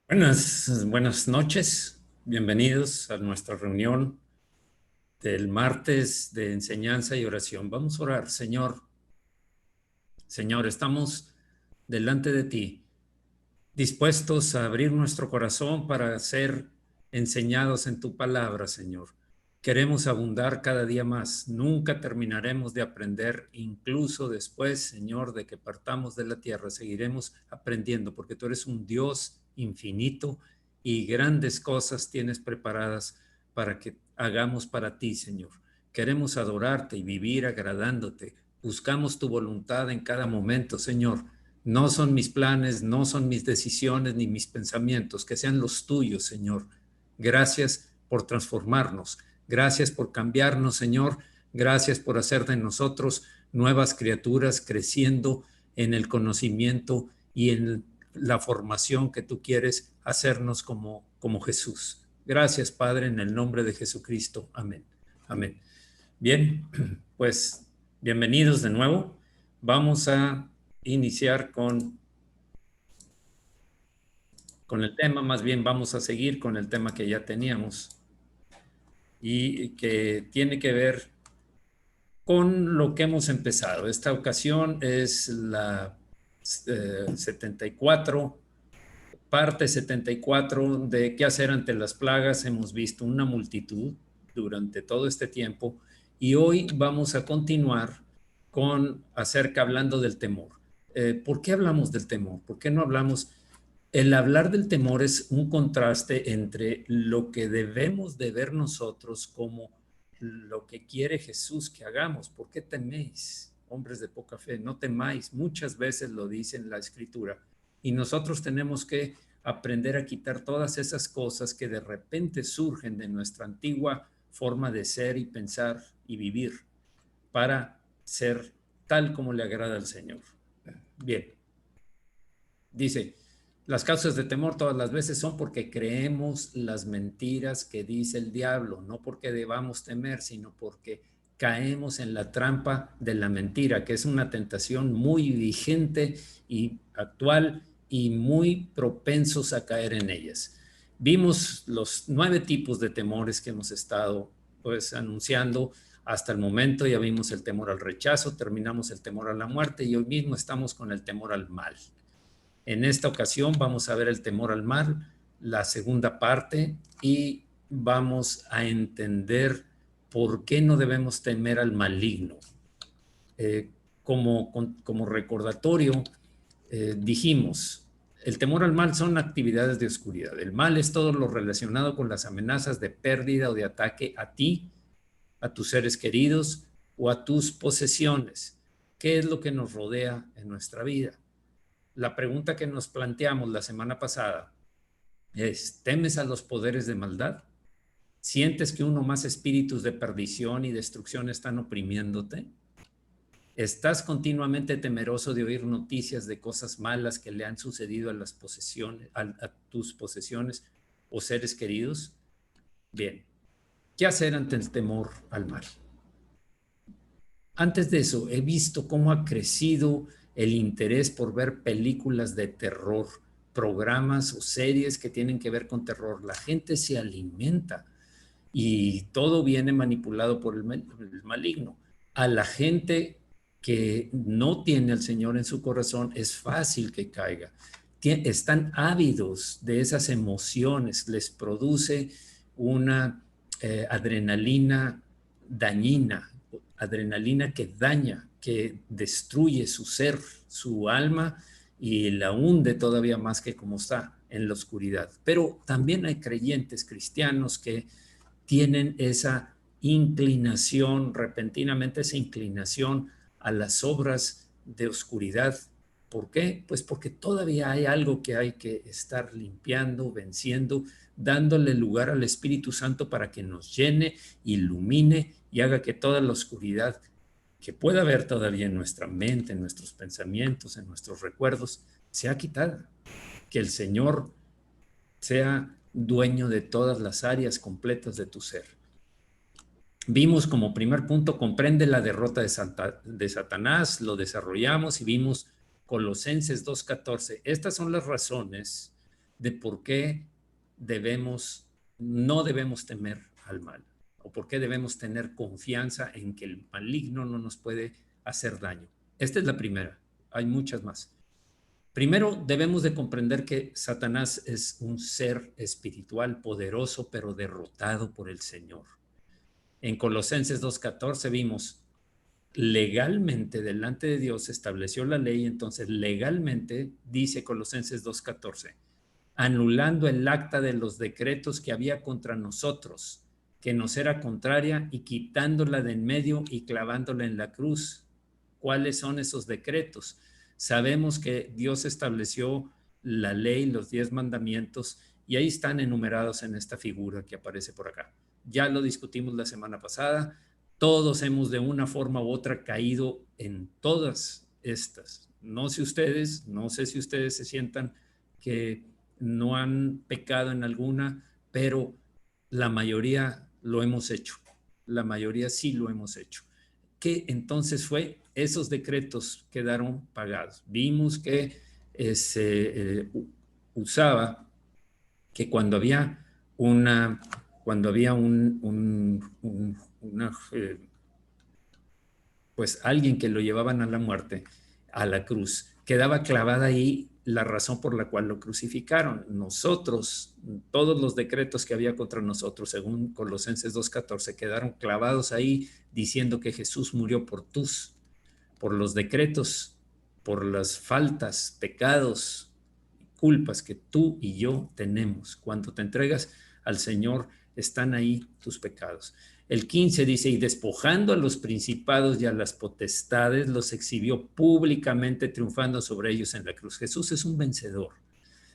Buenas noches, bienvenidos a nuestra reunión del martes de enseñanza y oración. Vamos a orar, Señor, estamos delante de ti, dispuestos a abrir nuestro corazón para ser enseñados en tu palabra, Señor. Queremos abundar cada día más, nunca terminaremos de aprender, incluso después, Señor, de que partamos de la tierra, seguiremos aprendiendo, porque tú eres un Dios infinito y grandes cosas tienes preparadas para que hagamos para ti, Señor. Queremos adorarte y vivir agradándote. Buscamos tu voluntad en cada momento, Señor. No son mis planes, no son mis decisiones ni mis pensamientos, que sean los tuyos, Señor. Gracias por transformarnos. Gracias por cambiarnos, Señor. Gracias por hacer de nosotros nuevas criaturas creciendo en el conocimiento y en la formación que tú quieres hacernos como Jesús. Gracias, Padre, en el nombre de Jesucristo. Amén. Amén. Bien, pues bienvenidos de nuevo. Vamos a iniciar con el tema, más bien vamos a seguir con el tema que ya teníamos y que tiene que ver con lo que hemos empezado. Esta ocasión es la 74, parte 74 de qué hacer ante las plagas. Hemos visto una multitud durante todo este tiempo y hoy vamos a continuar con hablando del temor. ¿Por qué hablamos del temor? ¿Por qué no hablamos? El hablar del temor es un contraste entre lo que debemos de ver nosotros como lo que quiere Jesús que hagamos. ¿Por qué teméis, hombres de poca fe? No temáis. Muchas veces lo dice en la Escritura. Y nosotros tenemos que aprender a quitar todas esas cosas que de repente surgen de nuestra antigua forma de ser y pensar y vivir para ser tal como le agrada al Señor. Bien, dice, las causas de temor todas las veces son porque creemos las mentiras que dice el diablo, no porque debamos temer, sino porque caemos en la trampa de la mentira, que es una tentación muy vigente y actual y muy propensos a caer en ellas. Vimos los 9 tipos de temores que hemos estado pues anunciando hasta el momento. Ya vimos el temor al rechazo, terminamos el temor a la muerte y hoy mismo estamos con el temor al mal. En esta ocasión vamos a ver el temor al mal, la segunda parte, y vamos a entender por qué no debemos temer al maligno. Como recordatorio, dijimos, el temor al mal son actividades de oscuridad. El mal es todo lo relacionado con las amenazas de pérdida o de ataque a ti, a tus seres queridos o a tus posesiones. ¿Qué es lo que nos rodea en nuestra vida? La pregunta que nos planteamos la semana pasada es, ¿temes a los poderes de maldad? ¿Sientes que uno más espíritus de perdición y destrucción están oprimiéndote? ¿Estás continuamente temeroso de oír noticias de cosas malas que le han sucedido a las posesiones, a tus posesiones o seres queridos? Bien, ¿qué hacer ante el temor al mal? Antes de eso, he visto cómo ha crecido el interés por ver películas de terror, programas o series que tienen que ver con terror. La gente se alimenta y todo viene manipulado por el maligno. A la gente que no tiene al Señor en su corazón es fácil que caiga. Están ávidos de esas emociones, les produce una adrenalina dañina, adrenalina que daña, que destruye su ser, su alma y la hunde todavía más que como está en la oscuridad. Pero también hay creyentes cristianos que tienen esa inclinación, repentinamente esa inclinación a las obras de oscuridad. ¿Por qué? Pues porque todavía hay algo que hay que estar limpiando, venciendo, dándole lugar al Espíritu Santo para que nos llene, ilumine y haga que toda la oscuridad que pueda haber todavía en nuestra mente, en nuestros pensamientos, en nuestros recuerdos, sea quitada. Que el Señor sea dueño de todas las áreas completas de tu ser. Vimos como primer punto, comprende la derrota de Satanás, lo desarrollamos y vimos Colosenses 2:14. Estas son las razones de por qué no debemos temer al mal, o por qué debemos tener confianza en que el maligno no nos puede hacer daño. Esta es la primera, hay muchas más. Primero, debemos de comprender que Satanás es un ser espiritual poderoso, pero derrotado por el Señor. En Colosenses 2:14 vimos, legalmente delante de Dios estableció la ley, entonces legalmente, dice Colosenses 2:14, anulando el acta de los decretos que había contra nosotros, que nos era contraria, y quitándola de en medio y clavándola en la cruz. ¿Cuáles son esos decretos? Sabemos que Dios estableció la ley, los 10 mandamientos, y ahí están enumerados en esta figura que aparece por acá. Ya lo discutimos la semana pasada. Todos hemos de una forma u otra caído en todas estas. No sé si ustedes se sientan que no han pecado en alguna, pero la mayoría lo hemos hecho. La mayoría sí lo hemos hecho. ¿Qué entonces fue? Esos decretos quedaron pagados. Vimos que se usaba que cuando había una pues alguien que lo llevaban a la muerte, a la cruz, quedaba clavada ahí la razón por la cual lo crucificaron. Nosotros, todos los decretos que había contra nosotros, según Colosenses 2:14, quedaron clavados ahí diciendo que Jesús murió por los decretos, por las faltas, pecados, culpas que tú y yo tenemos. Cuando te entregas al Señor, están ahí tus pecados. El 15 dice, y despojando a los principados y a las potestades, los exhibió públicamente, triunfando sobre ellos en la cruz. Jesús es un vencedor.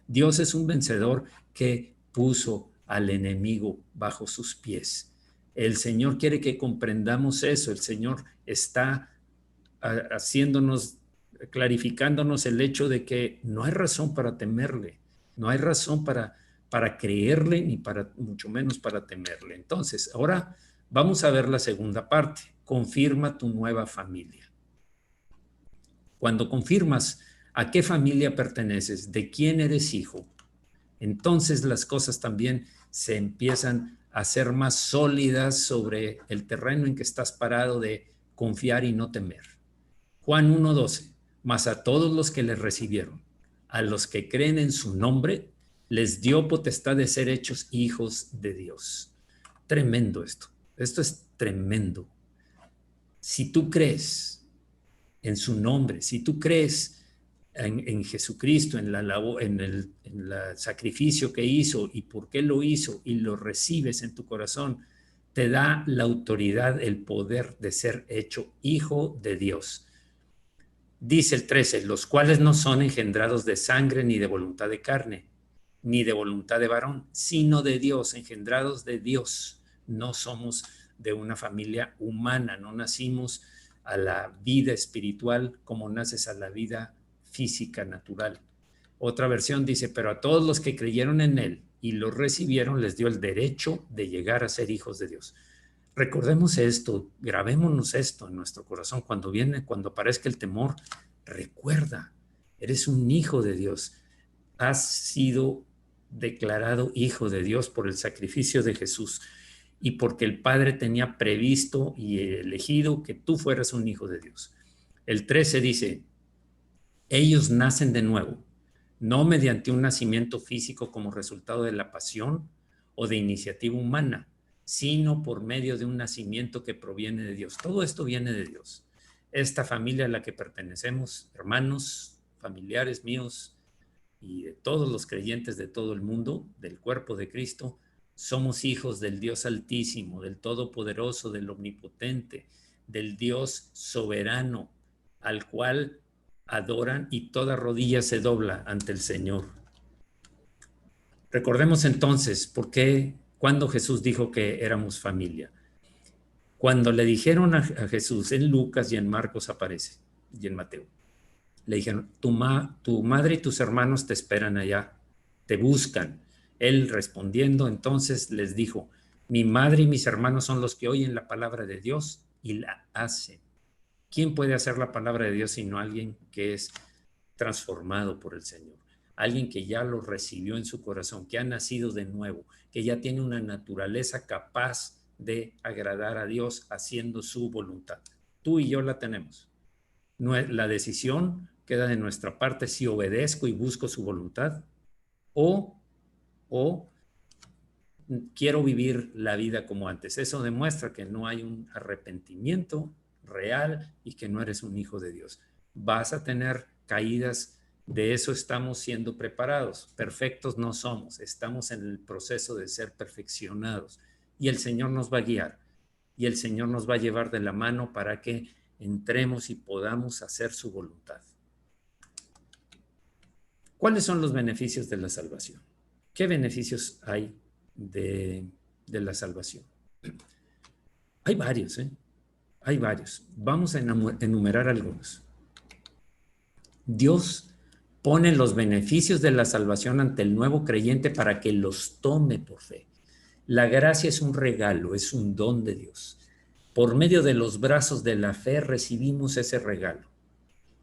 Dios es un vencedor que puso al enemigo bajo sus pies. El Señor quiere que comprendamos eso. El Señor está haciéndonos, clarificándonos el hecho de que no hay razón para temerle, no hay razón para creerle, ni para mucho menos para temerle. Entonces, ahora vamos a ver la segunda parte. Confirma tu nueva familia. Cuando confirmas a qué familia perteneces, de quién eres hijo, entonces las cosas también se empiezan a ser más sólidas sobre el terreno en que estás parado de confiar y no temer. Juan 1:12, mas a todos los que le recibieron, a los que creen en su nombre, les dio potestad de ser hechos hijos de Dios. Tremendo esto es tremendo. Si tú crees en su nombre, si tú crees en Jesucristo, en el sacrificio que hizo y por qué lo hizo, y lo recibes en tu corazón, te da la autoridad, el poder de ser hecho hijo de Dios. Dice el 13, los cuales no son engendrados de sangre ni de voluntad de carne, ni de voluntad de varón, sino de Dios, engendrados de Dios. No somos de una familia humana, no nacimos a la vida espiritual como naces a la vida física natural. Otra versión dice, pero a todos los que creyeron en él y lo recibieron les dio el derecho de llegar a ser hijos de Dios. Recordemos esto, grabémonos esto en nuestro corazón. Cuando aparezca el temor, recuerda, eres un hijo de Dios. Has sido declarado hijo de Dios por el sacrificio de Jesús y porque el Padre tenía previsto y elegido que tú fueras un hijo de Dios. El 13 dice, ellos nacen de nuevo, no mediante un nacimiento físico como resultado de la pasión o de iniciativa humana, sino por medio de un nacimiento que proviene de Dios. Todo esto viene de Dios. Esta familia a la que pertenecemos, hermanos, familiares míos y de todos los creyentes de todo el mundo, del cuerpo de Cristo, somos hijos del Dios Altísimo, del Todopoderoso, del Omnipotente, del Dios soberano, al cual adoran y toda rodilla se dobla ante el Señor. Recordemos entonces por qué, cuando Jesús dijo que éramos familia. Cuando le dijeron a Jesús, en Lucas y en Marcos aparece, y en Mateo, le dijeron, tu madre y tus hermanos te esperan allá, te buscan. Él respondiendo entonces les dijo, mi madre y mis hermanos son los que oyen la palabra de Dios y la hacen. ¿Quién puede hacer la palabra de Dios sino alguien que es transformado por el Señor? alguien que ya lo recibió en su corazón, que ha nacido de nuevo, que ya tiene una naturaleza capaz de agradar a Dios haciendo su voluntad. Tú y yo la tenemos. La decisión queda de nuestra parte si obedezco y busco su voluntad o quiero vivir la vida como antes. Eso demuestra que no hay un arrepentimiento real y que no eres un hijo de Dios. Vas a tener caídas, de eso estamos siendo preparados. Perfectos no somos, estamos en el proceso de ser perfeccionados y el Señor nos va a guiar y el Señor nos va a llevar de la mano para que entremos y podamos hacer su voluntad. ¿Cuáles son los beneficios de la salvación? ¿Qué beneficios hay de la salvación? Hay varios, ¿eh? Hay varios. Vamos a enumerar algunos. Dios pone los beneficios de la salvación ante el nuevo creyente para que los tome por fe. La gracia es un regalo, es un don de Dios. Por medio de los brazos de la fe recibimos ese regalo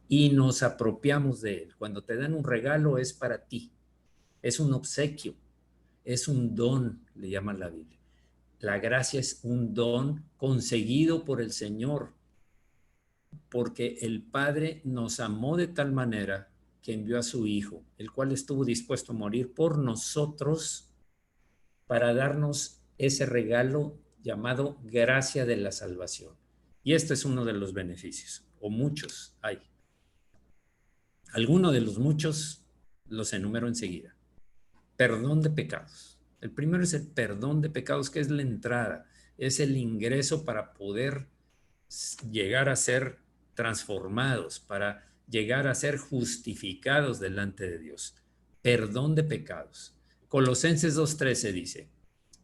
y nos apropiamos de él. Cuando te dan un regalo es para ti, es un obsequio, es un don, le llaman la Biblia. La gracia es un don conseguido por el Señor, porque el Padre nos amó de tal manera que envió a su Hijo, el cual estuvo dispuesto a morir por nosotros para darnos ese regalo llamado gracia de la salvación. Y este es uno de los beneficios, o muchos hay. Algunos de los muchos los enumero enseguida. Perdón de pecados. El primero es el perdón de pecados, que es la entrada, es el ingreso para poder llegar a ser transformados, para llegar a ser justificados delante de Dios. Perdón de pecados. Colosenses 2:13 dice,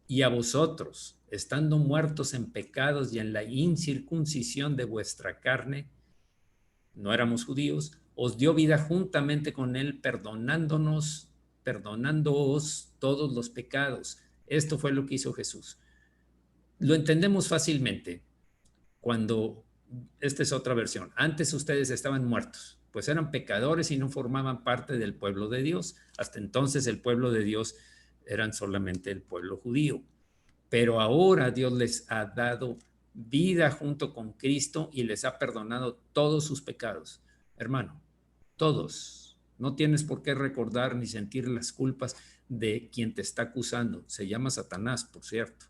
y a vosotros, estando muertos en pecados y en la incircuncisión de vuestra carne, no éramos judíos, os dio vida juntamente con él, perdonándoos todos los pecados. Esto fue lo que hizo Jesús. Lo entendemos fácilmente cuando, esta es otra versión, antes ustedes estaban muertos, pues eran pecadores y no formaban parte del pueblo de Dios. Hasta entonces el pueblo de Dios eran solamente el pueblo judío. Pero ahora Dios les ha dado vida junto con Cristo y les ha perdonado todos sus pecados. Hermano, todos. No tienes por qué recordar ni sentir las culpas de quien te está acusando. Se llama Satanás, por cierto.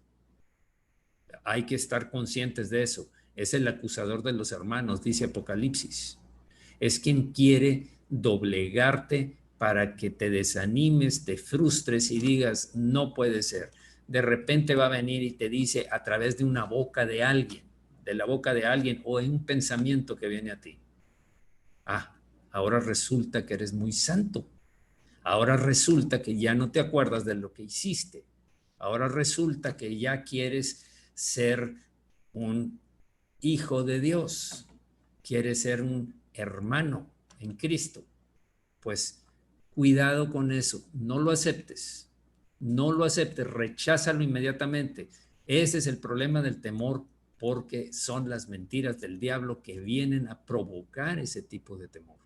Hay que estar conscientes de eso. Es el acusador de los hermanos, dice Apocalipsis. Es quien quiere doblegarte para que te desanimes, te frustres y digas, no puede ser. De repente va a venir y te dice a través de una boca de alguien, de la boca de alguien o en un pensamiento que viene a ti. Ah, ahora resulta que eres muy santo. Ahora resulta que ya no te acuerdas de lo que hiciste. Ahora resulta que ya quieres ser un hijo de Dios. Quieres ser un hermano en Cristo. Pues cuidado con eso. No lo aceptes. No lo aceptes. Recházalo inmediatamente. Ese es el problema del temor, porque son las mentiras del diablo que vienen a provocar ese tipo de temor.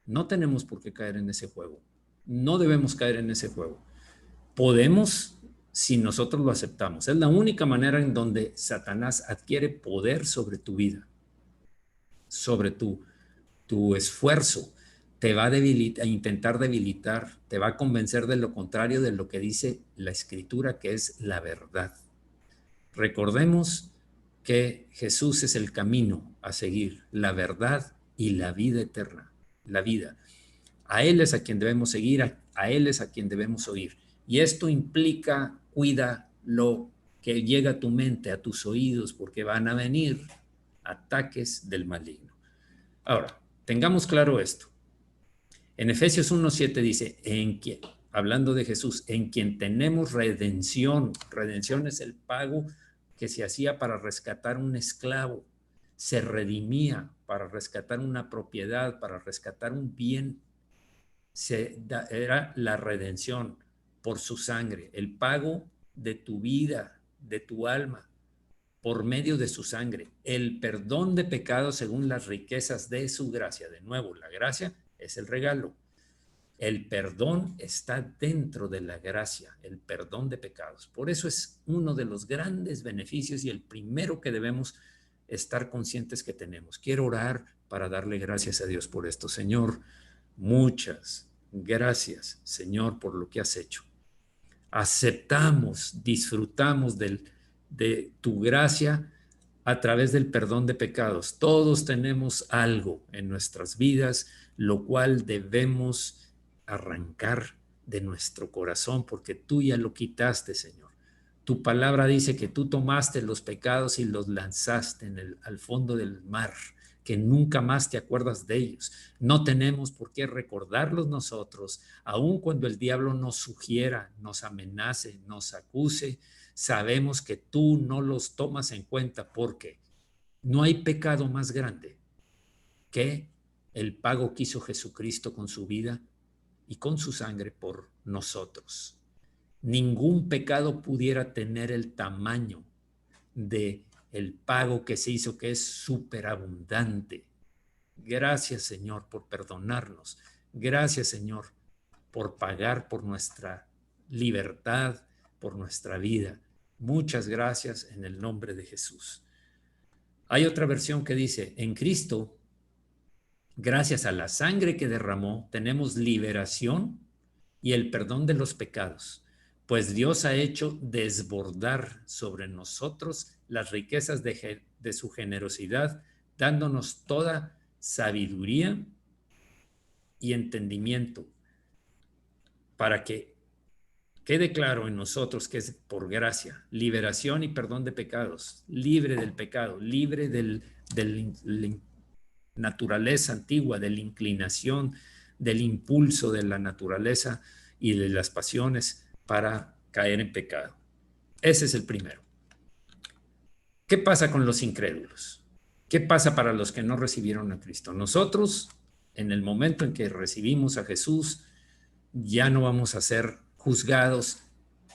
No tenemos por qué caer en ese juego. No debemos caer en ese juego. Podemos si nosotros lo aceptamos. Es la única manera en donde Satanás adquiere poder sobre tu vida, sobre tu esfuerzo. Te va a intentar debilitar, te va a convencer de lo contrario de lo que dice la Escritura, que es la verdad. Recordemos que Jesús es el camino a seguir, la verdad y la vida eterna, la vida. A Él es a quien debemos seguir, a Él es a quien debemos oír. Y esto implica, cuida lo que llega a tu mente, a tus oídos, porque van a venir ataques del maligno. Ahora, tengamos claro esto. En Efesios 1:7 dice, hablando de Jesús, en quien tenemos redención. Redención es el pago que se hacía para rescatar un esclavo. Se redimía para rescatar una propiedad, para rescatar un bien. Era la redención por su sangre, el pago de tu vida, de tu alma, por medio de su sangre, el perdón de pecados según las riquezas de su gracia. De nuevo, la gracia es el regalo. El perdón está dentro de la gracia, el perdón de pecados. Por eso es uno de los grandes beneficios y el primero que debemos estar conscientes que tenemos. Quiero orar para darle gracias a Dios por esto. Señor, muchas gracias, Señor, por lo que has hecho. Aceptamos, disfrutamos de tu gracia a través del perdón de pecados. Todos tenemos algo en nuestras vidas, lo cual debemos arrancar de nuestro corazón, porque tú ya lo quitaste, Señor. Tu palabra dice que tú tomaste los pecados y los lanzaste al fondo del mar, que nunca más te acuerdas de ellos. No tenemos por qué recordarlos nosotros, aun cuando el diablo nos sugiera, nos amenace, nos acuse. Sabemos que tú no los tomas en cuenta, porque no hay pecado más grande que el pago que hizo Jesucristo con su vida y con su sangre por nosotros. Ningún pecado pudiera tener el tamaño de el pago que se hizo, que es superabundante. Gracias, Señor, por perdonarnos. Gracias, Señor, por pagar por nuestra libertad, por nuestra vida. Muchas gracias en el nombre de Jesús. Hay otra versión que dice: en Cristo, gracias a la sangre que derramó, tenemos liberación y el perdón de los pecados, pues Dios ha hecho desbordar sobre nosotros las riquezas de su generosidad, dándonos toda sabiduría y entendimiento, para que quede claro en nosotros que es por gracia, liberación y perdón de pecados, libre del pecado, libre del naturaleza antigua, de la inclinación, del impulso de la naturaleza y de las pasiones para caer en pecado. Ese es el primero. ¿Qué pasa con los incrédulos? ¿Qué pasa para los que no recibieron a Cristo? Nosotros, en el momento en que recibimos a Jesús, ya no vamos a ser juzgados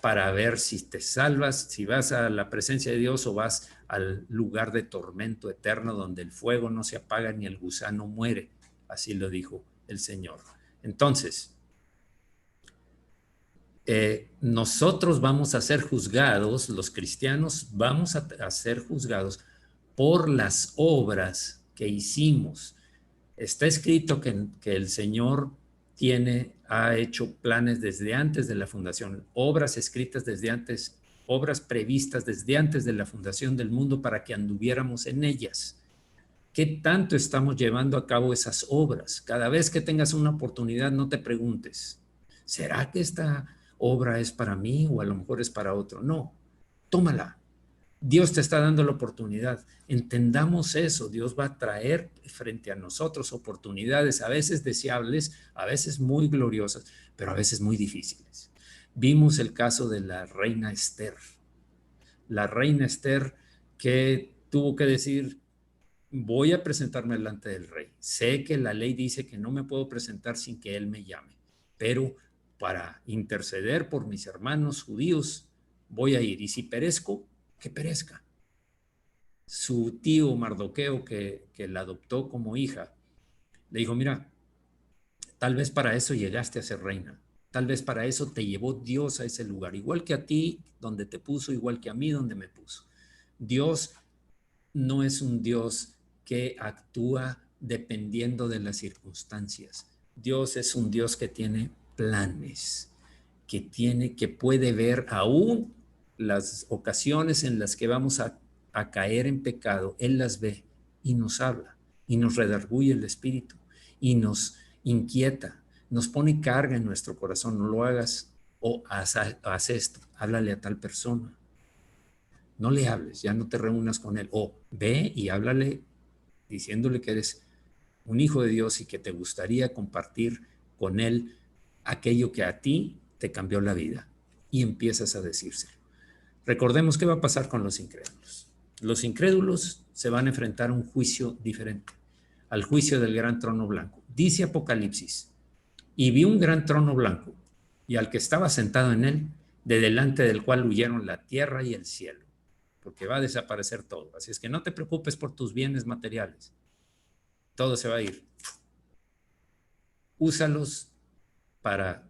para ver si te salvas, si vas a la presencia de Dios o vas al lugar de tormento eterno donde el fuego no se apaga ni el gusano muere. Así lo dijo el Señor. Entonces, nosotros vamos a ser juzgados, los cristianos vamos a ser juzgados por las obras que hicimos. Está escrito que el Señor ha hecho planes desde antes de la fundación, obras escritas desde antes, obras previstas desde antes de la fundación del mundo para que anduviéramos en ellas. ¿Qué tanto estamos llevando a cabo esas obras? Cada vez que tengas una oportunidad, no te preguntes, ¿será que esta obra es para mí o a lo mejor es para otro? No, tómala. Dios te está dando la oportunidad. Entendamos eso. Dios va a traer frente a nosotros oportunidades, a veces deseables, a veces muy gloriosas, pero a veces muy difíciles. Vimos el caso de la reina Esther. La reina Esther, que tuvo que decir: voy a presentarme delante del rey. Sé que la ley dice que no me puedo presentar sin que él me llame, pero para interceder por mis hermanos judíos voy a ir. Y si perezco, que perezca. Su tío Mardoqueo, que la adoptó como hija, le dijo: mira, tal vez para eso llegaste a ser reina, tal vez para eso te llevó Dios a ese lugar, igual que a ti donde te puso, igual que a mí donde me puso. Dios no es un Dios que actúa dependiendo de las circunstancias. Dios es un Dios que tiene planes, que puede ver aún las ocasiones en las que vamos a caer en pecado. Él las ve y nos habla y nos redarguye el espíritu y nos inquieta, nos pone carga en nuestro corazón. No lo hagas, o haz esto, háblale a tal persona. No le hables, ya no te reúnas con él. O ve y háblale diciéndole que eres un hijo de Dios y que te gustaría compartir con él aquello que a ti te cambió la vida. Y empiezas a decírselo. Recordemos qué va a pasar con los incrédulos. Los incrédulos se van a enfrentar a un juicio diferente, al juicio del gran trono blanco. Dice Apocalipsis: y vi un gran trono blanco, y al que estaba sentado en él, de delante del cual huyeron la tierra y el cielo, porque va a desaparecer todo. Así es que no te preocupes por tus bienes materiales. Todo se va a ir. Úsalos para,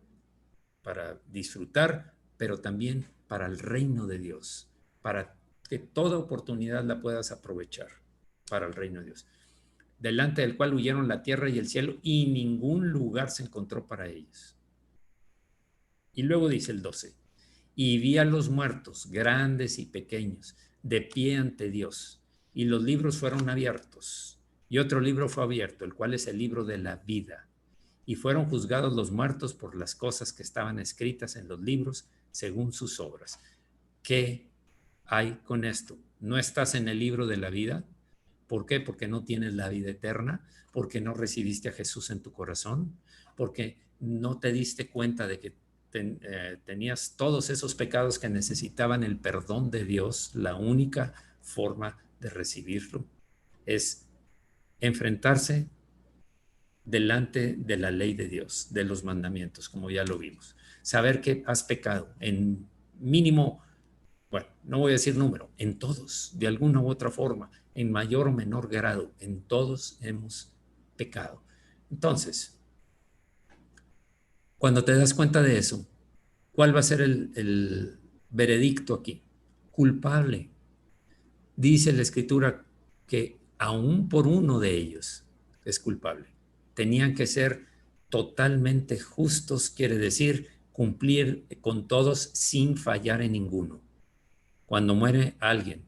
para disfrutar, pero también para el reino de Dios, para que toda oportunidad la puedas aprovechar para el reino de Dios, delante del cual huyeron la tierra y el cielo y ningún lugar se encontró para ellos. Y luego dice el 12, y vi a los muertos, grandes y pequeños, de pie ante Dios, y los libros fueron abiertos, y otro libro fue abierto, el cual es el libro de la vida, y fueron juzgados los muertos por las cosas que estaban escritas en los libros según sus obras. ¿Qué hay con esto? ¿No estás en el libro de la vida? ¿Por qué? Porque no tienes la vida eterna, porque no recibiste a Jesús en tu corazón, porque no te diste cuenta de que tenías todos esos pecados que necesitaban el perdón de Dios. La única forma de recibirlo es enfrentarse delante de la ley de Dios, de los mandamientos, como ya lo vimos. Saber que has pecado en mínimo, bueno, no voy a decir número, en todos, de alguna u otra forma, en mayor o menor grado, en todos hemos pecado. Entonces, cuando te das cuenta de eso, ¿cuál va a ser el veredicto aquí? Culpable. Dice la Escritura que aún por uno de ellos es culpable. Tenían que ser totalmente justos, quiere decir cumplir con todos sin fallar en ninguno. Cuando muere alguien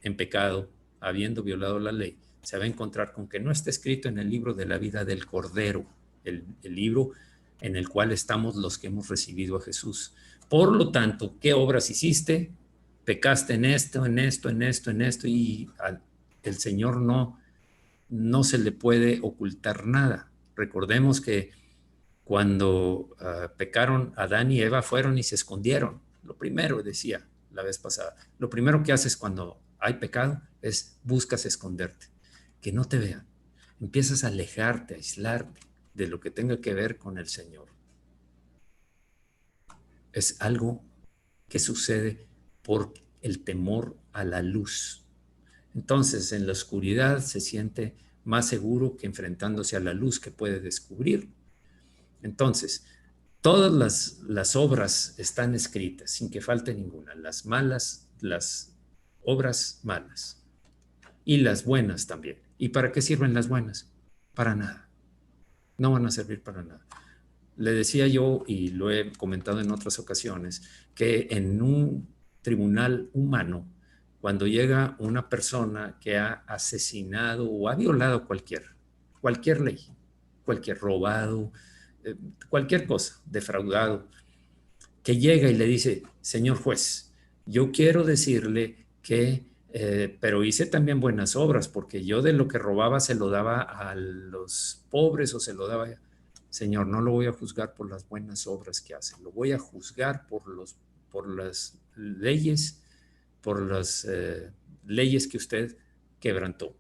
en pecado, habiendo violado la ley, se va a encontrar con que no está escrito en el libro de la vida del Cordero, el libro en el cual estamos los que hemos recibido a Jesús. Por lo tanto, ¿qué obras hiciste? Pecaste en esto, en esto, en esto, en esto, y el Señor no se le puede ocultar nada. Recordemos que cuando pecaron, Adán y Eva fueron y se escondieron. Lo primero, decía la vez pasada, lo primero que haces cuando hay pecado es buscas esconderte, que no te vean. Empiezas a alejarte, a aislarte de lo que tenga que ver con el Señor. Es algo que sucede por el temor a la luz. Entonces, en la oscuridad se siente más seguro que enfrentándose a la luz que puede descubrir. Entonces, todas las obras están escritas sin que falte ninguna, las malas, las obras malas y las buenas también. ¿Y para qué sirven las buenas? Para nada. No van a servir para nada. Le decía yo, y lo he comentado en otras ocasiones, que en un tribunal humano, cuando llega una persona que ha asesinado o ha violado cualquier ley, cualquier robado, cualquier cosa, defraudado, que llega y le dice, señor juez, yo quiero decirle que, pero hice también buenas obras, porque yo de lo que robaba se lo daba a los pobres o se lo daba, señor, no lo voy a juzgar por las buenas obras que hace, lo voy a juzgar por las leyes, por las leyes que usted quebrantó.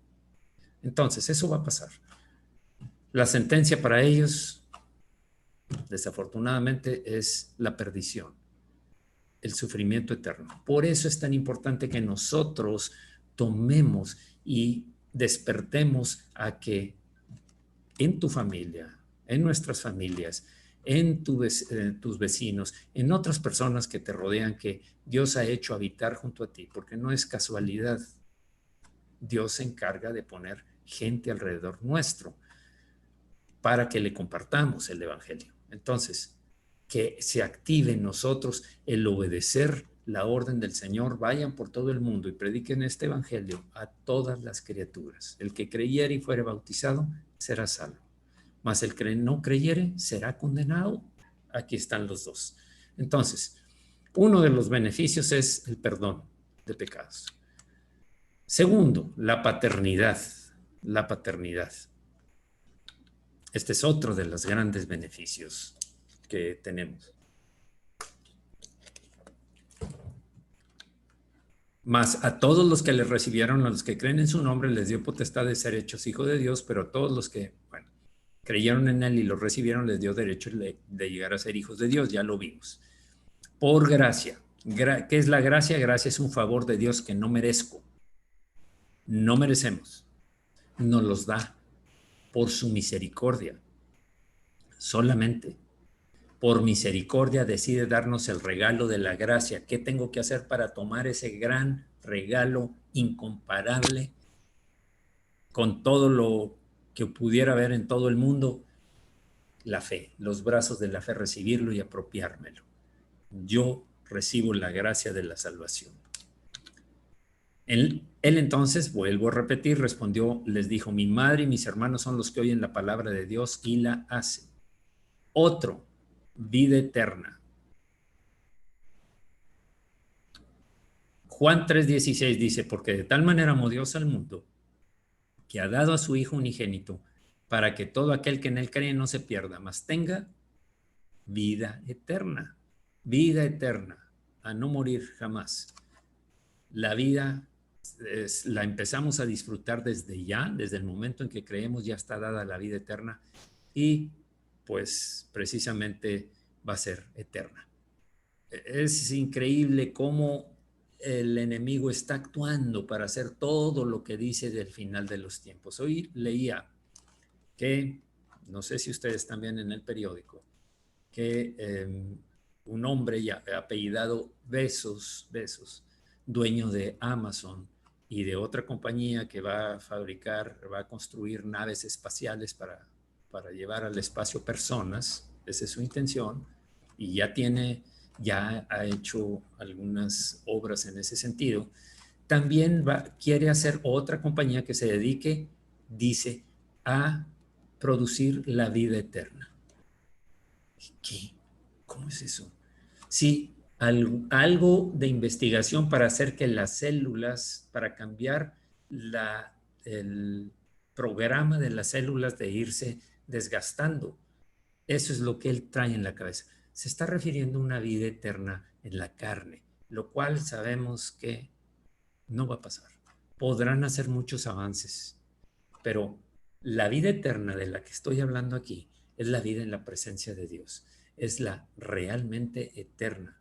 Entonces, eso va a pasar. La sentencia para ellos, desafortunadamente, es la perdición, el sufrimiento eterno. Por eso es tan importante que nosotros tomemos y despertemos a que en tu familia, en nuestras familias, en tus vecinos, en otras personas que te rodean, que Dios ha hecho habitar junto a ti, porque no es casualidad. Dios se encarga de poner gente alrededor nuestro para que le compartamos el Evangelio. Entonces, que se active en nosotros el obedecer la orden del Señor. Vayan por todo el mundo y prediquen este Evangelio a todas las criaturas. El que creyere y fuere bautizado será salvo, mas el que no creyere será condenado. Aquí están los dos. Entonces, uno de los beneficios es el perdón de pecados. Segundo, la paternidad. La paternidad. Este es otro de los grandes beneficios que tenemos. Mas a todos los que le recibieron, a los que creen en su nombre, les dio potestad de ser hechos hijos de Dios, pero a todos los que, bueno, creyeron en él y lo recibieron, les dio derecho de llegar a ser hijos de Dios, ya lo vimos. Por gracia. ¿Qué es la gracia? Gracia es un favor de Dios que no merezco. No merecemos. Nos los da por su misericordia. Solamente. por misericordia, decide darnos el regalo de la gracia. ¿Qué tengo que hacer para tomar ese gran regalo incomparable con todo lo que pudiera haber en todo el mundo? La fe, los brazos de la fe, recibirlo y apropiármelo. Yo recibo la gracia de la salvación. Él entonces, vuelvo a repetir, respondió, les dijo, mi madre y mis hermanos son los que oyen la palabra de Dios y la hacen. Otro, vida eterna. Juan 3:16 dice, porque de tal manera amó Dios al mundo, que ha dado a su Hijo unigénito, para que todo aquel que en él cree no se pierda, mas tenga vida eterna. Vida eterna, a no morir jamás. La vida la empezamos a disfrutar desde ya, desde el momento en que creemos ya está dada la vida eterna y pues precisamente va a ser eterna. Es increíble cómo el enemigo está actuando para hacer todo lo que dice del final de los tiempos. Hoy leía que, no sé si ustedes también en el periódico, que un hombre ya apellidado Bezos, dueño de Amazon y de otra compañía que va a construir naves espaciales para llevar al espacio personas, esa es su intención, y ya ha hecho algunas obras en ese sentido. También quiere hacer otra compañía que se dedique, dice, a producir la vida eterna. ¿Qué? ¿Cómo es eso? Sí, algo de investigación para hacer que las células, para cambiar el programa de las células de irse desgastando. Eso es lo que él trae en la cabeza. Se está refiriendo a una vida eterna en la carne, lo cual sabemos que no va a pasar. Podrán hacer muchos avances, pero la vida eterna de la que estoy hablando aquí es la vida en la presencia de Dios. Es la realmente eterna.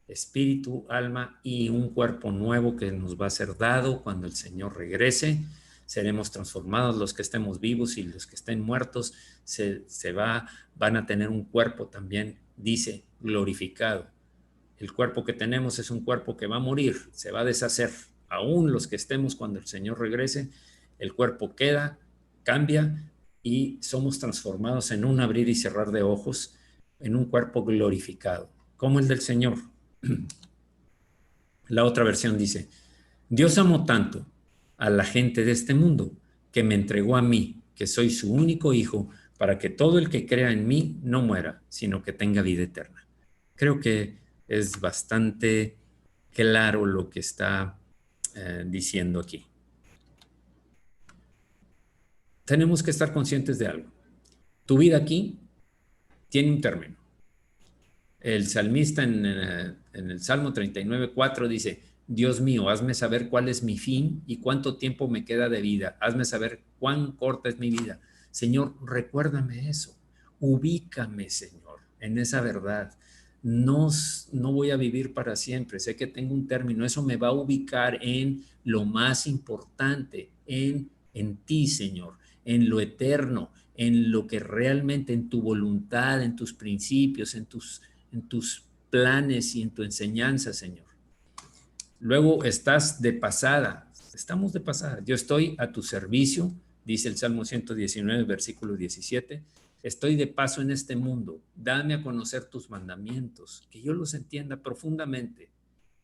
Espíritu, alma y un cuerpo nuevo que nos va a ser dado cuando el Señor regrese. Seremos transformados los que estemos vivos y los que estén muertos van a tener un cuerpo también, dice, glorificado. El cuerpo que tenemos es un cuerpo que va a morir, se va a deshacer. Aún los que estemos cuando el Señor regrese, el cuerpo queda, cambia y somos transformados en un abrir y cerrar de ojos, en un cuerpo glorificado, como el del Señor. La otra versión dice, Dios amó tanto a la gente de este mundo que me entregó a mí, que soy su único hijo, para que todo el que crea en mí no muera, sino que tenga vida eterna. Creo que es bastante claro lo que está diciendo aquí. Tenemos que estar conscientes de algo. Tu vida aquí tiene un término. El salmista en el Salmo 39:4 dice, Dios mío, hazme saber cuál es mi fin y cuánto tiempo me queda de vida. Hazme saber cuán corta es mi vida. Señor, recuérdame eso. Ubícame, Señor, en esa verdad. No voy a vivir para siempre. Sé que tengo un término. Eso me va a ubicar en lo más importante, en ti, Señor, en lo eterno, en lo que realmente, en tu voluntad, en tus principios, en tus planes y en tu enseñanza, Señor. Luego estás de pasada, estamos de pasada. Yo estoy a tu servicio, dice el Salmo 119, versículo 17. Estoy de paso en este mundo. Dame a conocer tus mandamientos, que yo los entienda profundamente,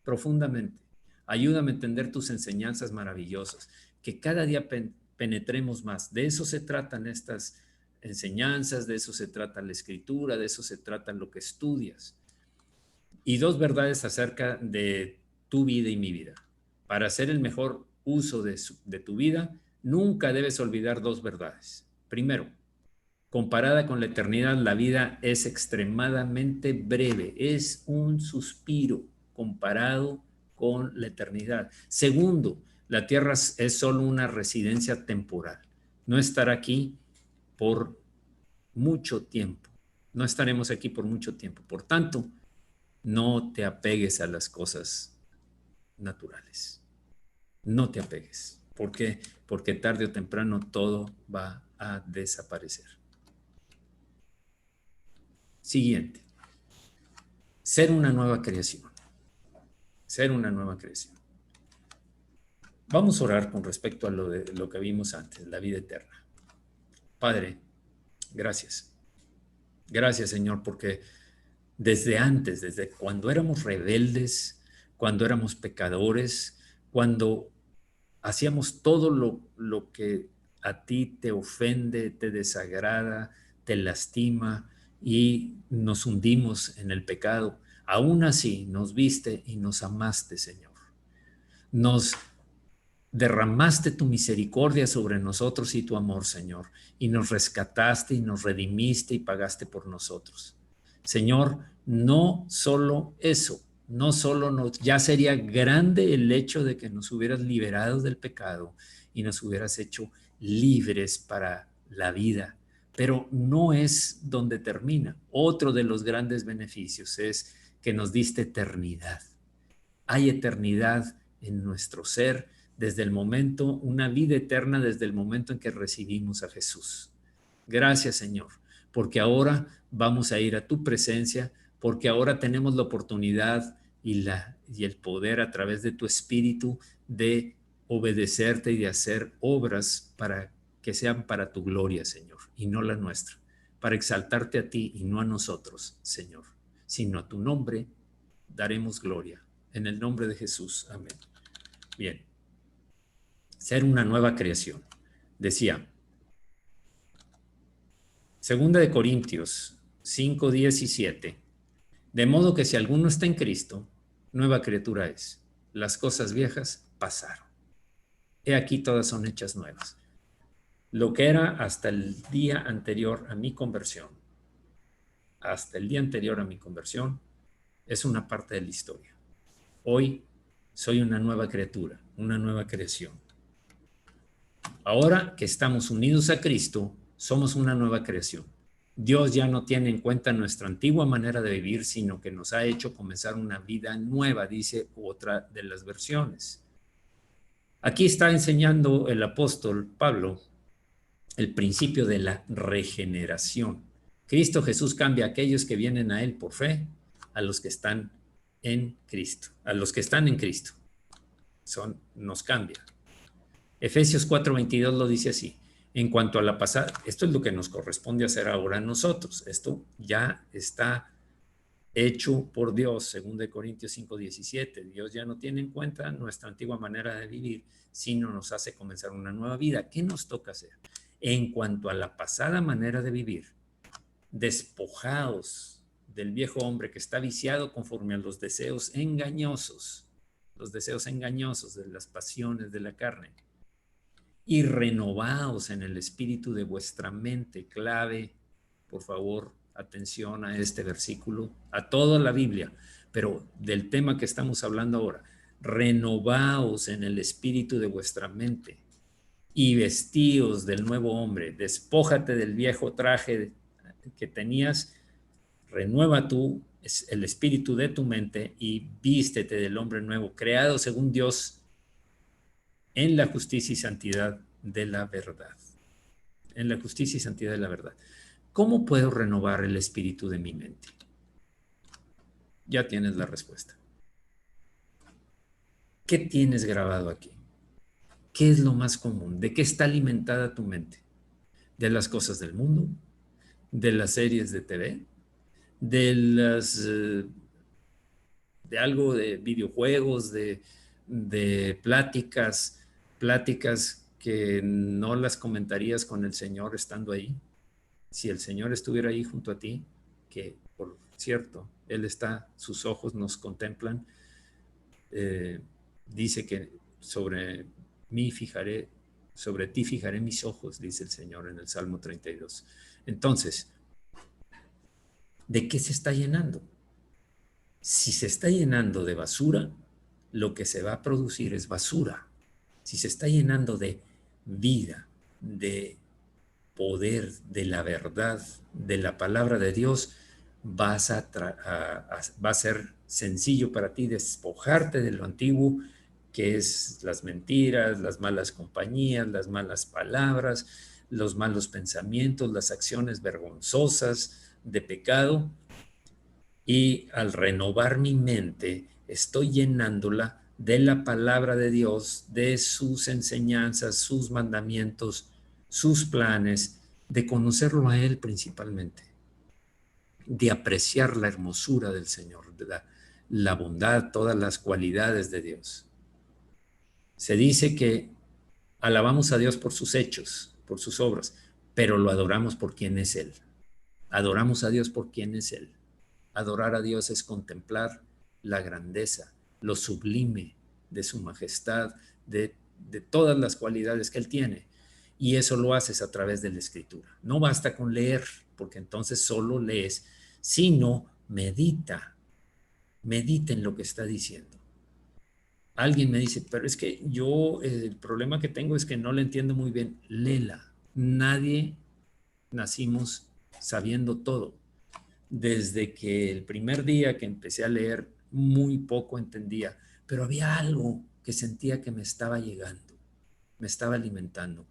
profundamente. Ayúdame a entender tus enseñanzas maravillosas, que cada día penetremos más. De eso se tratan estas enseñanzas, de eso se trata la escritura, de eso se trata lo que estudias. Y dos verdades acerca de tu vida y mi vida. Para hacer el mejor uso de tu vida, nunca debes olvidar dos verdades. Primero, comparada con la eternidad, la vida es extremadamente breve, es un suspiro comparado con la eternidad. Segundo, la tierra es solo una residencia temporal. No estará aquí por mucho tiempo. No estaremos aquí por mucho tiempo. Por tanto, no te apegues a las cosas naturales. No te apegues. ¿Por qué? Porque tarde o temprano todo va a desaparecer. Siguiente. ser una nueva creación. Ser una nueva creación. Vamos a orar con respecto a lo que vimos antes, la vida eterna. Padre, gracias. Gracias, Señor, porque desde antes, desde cuando éramos rebeldes, cuando éramos pecadores, cuando hacíamos todo lo que a ti te ofende, te desagrada, te lastima y nos hundimos en el pecado, aún así nos viste y nos amaste, Señor. Nos derramaste tu misericordia sobre nosotros y tu amor, Señor, y nos rescataste y nos redimiste y pagaste por nosotros. Señor, no solo eso, no solo ya sería grande el hecho de que nos hubieras liberado del pecado y nos hubieras hecho libres para la vida, pero no es donde termina. Otro de los grandes beneficios es que nos diste eternidad. Hay eternidad en nuestro ser desde el momento, una vida eterna desde el momento en que recibimos a Jesús. Gracias, Señor, porque ahora vamos a ir a tu presencia, porque ahora tenemos la oportunidad y el poder a través de tu Espíritu de obedecerte y de hacer obras para que sean para tu gloria, Señor, y no la nuestra, para exaltarte a ti y no a nosotros, Señor, sino a tu nombre daremos gloria. En el nombre de Jesús. Amén. Bien. Ser una nueva creación. Decía, 2 de Corintios 5:17. De modo que si alguno está en Cristo, nueva criatura es. Las cosas viejas pasaron. He aquí todas son hechas nuevas. Lo que era hasta el día anterior a mi conversión, es una parte de la historia. Hoy soy una nueva criatura, una nueva creación. Ahora que estamos unidos a Cristo, somos una nueva creación. Dios ya no tiene en cuenta nuestra antigua manera de vivir, sino que nos ha hecho comenzar una vida nueva, dice otra de las versiones. Aquí está enseñando el apóstol Pablo el principio de la regeneración. Cristo Jesús cambia a aquellos que vienen a Él por fe, a los que están en Cristo. A los que están en Cristo. Nos cambia. Efesios 4:22 lo dice así. En cuanto a la pasada, esto es lo que nos corresponde hacer ahora a nosotros. Esto ya está hecho por Dios, 2 Corintios 5:17. Dios ya no tiene en cuenta nuestra antigua manera de vivir, sino nos hace comenzar una nueva vida. ¿Qué nos toca hacer? En cuanto a la pasada manera de vivir, despojaos del viejo hombre que está viciado conforme a los deseos engañosos de las pasiones de la carne, y renovaos en el espíritu de vuestra mente. Clave, por favor, atención a este versículo, a toda la Biblia, pero del tema que estamos hablando ahora. Renovaos en el espíritu de vuestra mente y vestíos del nuevo hombre. Despójate del viejo traje que tenías, renueva tú el espíritu de tu mente y vístete del hombre nuevo, creado según Dios en la justicia y santidad de la verdad. En la justicia y santidad de la verdad. ¿Cómo puedo renovar el espíritu de mi mente? Ya tienes la respuesta. ¿Qué tienes grabado aquí? ¿Qué es lo más común? ¿De qué está alimentada tu mente? ¿De las cosas del mundo? ¿De las series de TV? ¿De algo de videojuegos? ¿De pláticas que no las comentarías con el Señor estando ahí? Si el Señor estuviera ahí junto a ti, que por cierto, Él está, sus ojos nos contemplan, dice que sobre ti fijaré mis ojos, dice el Señor en el Salmo 32. Entonces, ¿de qué se está llenando? Si se está llenando de basura, lo que se va a producir es basura. Si se está llenando de vida, de poder, de la verdad, de la palabra de Dios, va a ser sencillo para ti despojarte de lo antiguo, que es las mentiras, las malas compañías, las malas palabras, los malos pensamientos, las acciones vergonzosas de pecado, Y al renovar mi mente, estoy llenándola de la palabra de Dios, de sus enseñanzas, sus mandamientos, sus planes, de conocerlo a Él principalmente, de apreciar la hermosura del Señor, de la bondad, todas las cualidades de Dios. Se dice que alabamos a Dios por sus hechos, por sus obras, pero lo adoramos por quien es Él. Adoramos a Dios por quien es Él. Adorar a Dios es contemplar la grandeza, lo sublime de su majestad, de todas las cualidades que Él tiene. Y eso lo haces a través de la Escritura. No basta con leer, porque entonces solo lees, sino medita en lo que está diciendo. Alguien me dice, pero es que yo, el problema que tengo es que no la entiendo muy bien. Léela. Nadie nacimos sabiendo todo. Desde que el primer día que empecé a leer, muy poco entendía, pero había algo que sentía que me estaba llegando, me estaba alimentando.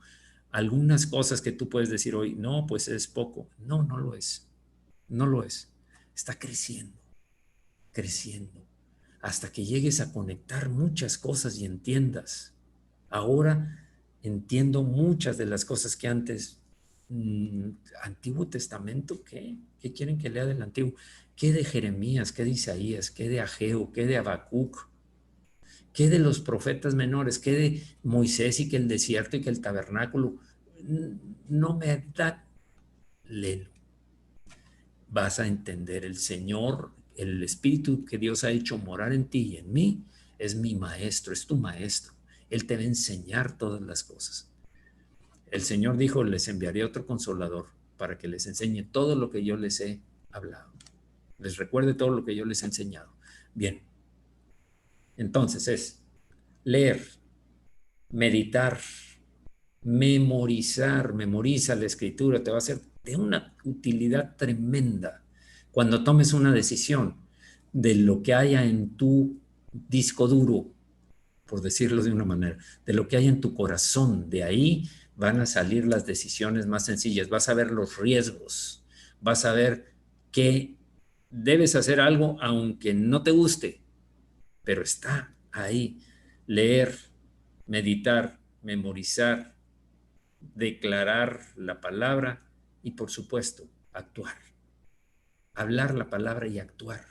Algunas cosas que tú puedes decir hoy, no, pues es poco. No, no lo es. No lo es. Está creciendo, creciendo, hasta que llegues a conectar muchas cosas y entiendas. Ahora entiendo muchas de las cosas que antes, Antiguo Testamento, ¿qué quieren que lea del Antiguo? ¿Qué de Jeremías? ¿Qué de Isaías? ¿Qué de Ageo? ¿Qué de Habacuc? ¿Qué de los profetas menores? ¿Qué de Moisés y que el desierto y que el tabernáculo? No me da, léelo. Vas a entender, el Señor, el Espíritu que Dios ha hecho morar en ti y en mí, es mi maestro, es tu maestro. Él te va a enseñar todas las cosas. El Señor dijo, les enviaré otro consolador para que les enseñe todo lo que yo les he hablado. Les recuerde todo lo que yo les he enseñado. Bien, entonces es leer, meditar, memorizar, memoriza la escritura, te va a ser de una utilidad tremenda cuando tomes una decisión de lo que haya en tu disco duro, por decirlo de una manera, de lo que hay en tu corazón. De ahí van a salir las decisiones más sencillas. Vas a ver los riesgos, vas a ver que debes hacer algo aunque no te guste, pero está ahí. Leer, meditar, memorizar, declarar la palabra y, por supuesto, actuar. Hablar la palabra y actuar.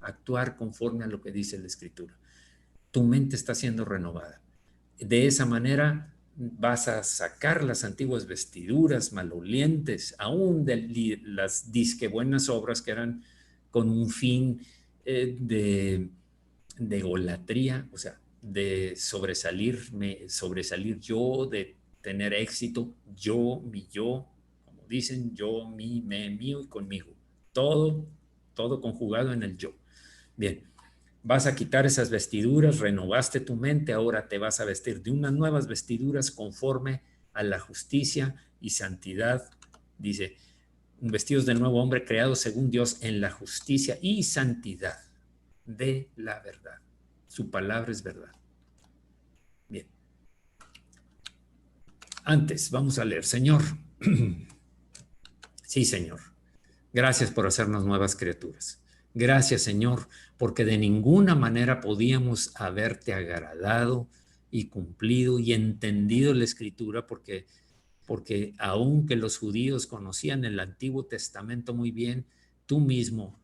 Actuar conforme a lo que dice la Escritura. Tu mente está siendo renovada. De esa manera vas a sacar las antiguas vestiduras malolientes, aún de las disque buenas obras que eran con un fin de golatría, o sea, de sobresalir yo, de tener éxito, yo, mi yo, como dicen, yo, mi, me, mío y conmigo. Todo, todo conjugado en el yo. Bien, vas a quitar esas vestiduras, renovaste tu mente, ahora te vas a vestir de unas nuevas vestiduras conforme a la justicia y santidad. Dice, vestidos del nuevo hombre creado según Dios en la justicia y santidad de la verdad. Su palabra es verdad. Bien. Antes, vamos a leer. Señor, sí, Señor, gracias por hacernos nuevas criaturas. Gracias, Señor, porque de ninguna manera podíamos haberte agradado y cumplido y entendido la Escritura, porque aunque los judíos conocían el Antiguo Testamento muy bien, tú mismo,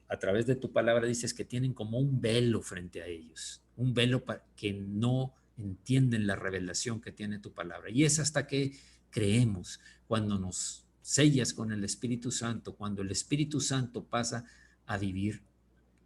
a través de tu palabra, dices que tienen como un velo frente a ellos, un velo que no entienden la revelación que tiene tu palabra. Y es hasta que creemos, cuando nos sellas con el Espíritu Santo, cuando el Espíritu Santo pasa a vivir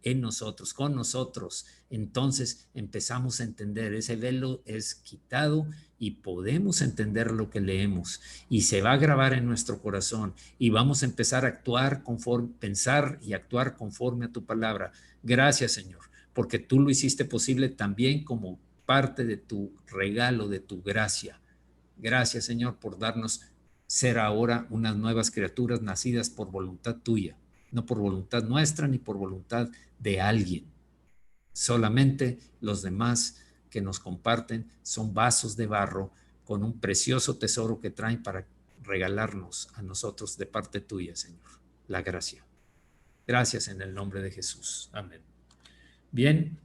en nosotros, con nosotros, entonces empezamos a entender, ese velo es quitado y podemos entender lo que leemos y se va a grabar en nuestro corazón y vamos a empezar a actuar conforme, pensar y actuar conforme a tu palabra. Gracias, Señor, porque tú lo hiciste posible también como parte de tu regalo, de tu gracia. Gracias, Señor, por darnos ser ahora unas nuevas criaturas nacidas por voluntad tuya, no por voluntad nuestra ni por voluntad de alguien. Solamente los demás que nos comparten son vasos de barro con un precioso tesoro que traen para regalarnos a nosotros de parte tuya, Señor, la gracia. Gracias en el nombre de Jesús. Amén. Bien,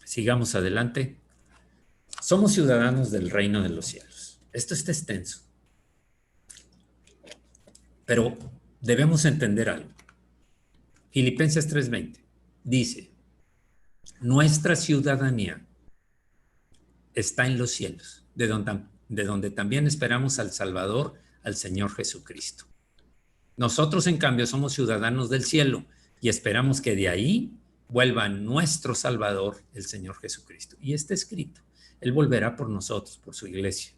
sigamos adelante. Somos ciudadanos del reino de los cielos. Esto está extenso, pero debemos entender algo. Filipenses 3:20 dice, nuestra ciudadanía está en los cielos, de donde también esperamos al Salvador, al Señor Jesucristo. Nosotros, en cambio, somos ciudadanos del cielo y esperamos que de ahí vuelva nuestro Salvador, el Señor Jesucristo. Y está escrito, Él volverá por nosotros, por su iglesia.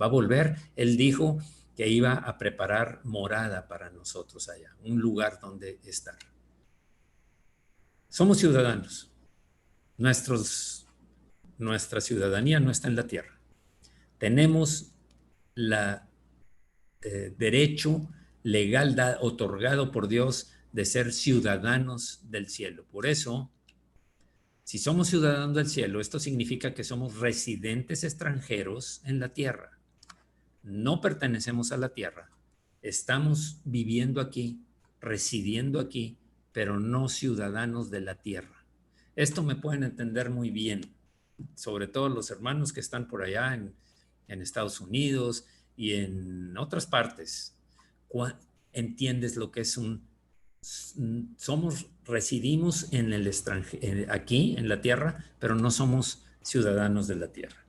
Va a volver. Él dijo que iba a preparar morada para nosotros allá, un lugar donde estar. Somos ciudadanos. Nuestra ciudadanía no está en la tierra. Tenemos el derecho legal otorgado por Dios de ser ciudadanos del cielo. Por eso, si somos ciudadanos del cielo, esto significa que somos residentes extranjeros en la tierra. No pertenecemos a la tierra. Estamos viviendo aquí, residiendo aquí, pero no ciudadanos de la tierra. Esto me pueden entender muy bien, sobre todo los hermanos que están por allá en Estados Unidos y en otras partes. ¿Entiendes lo que es residimos en el extranjero, aquí en la tierra, pero no somos ciudadanos de la tierra?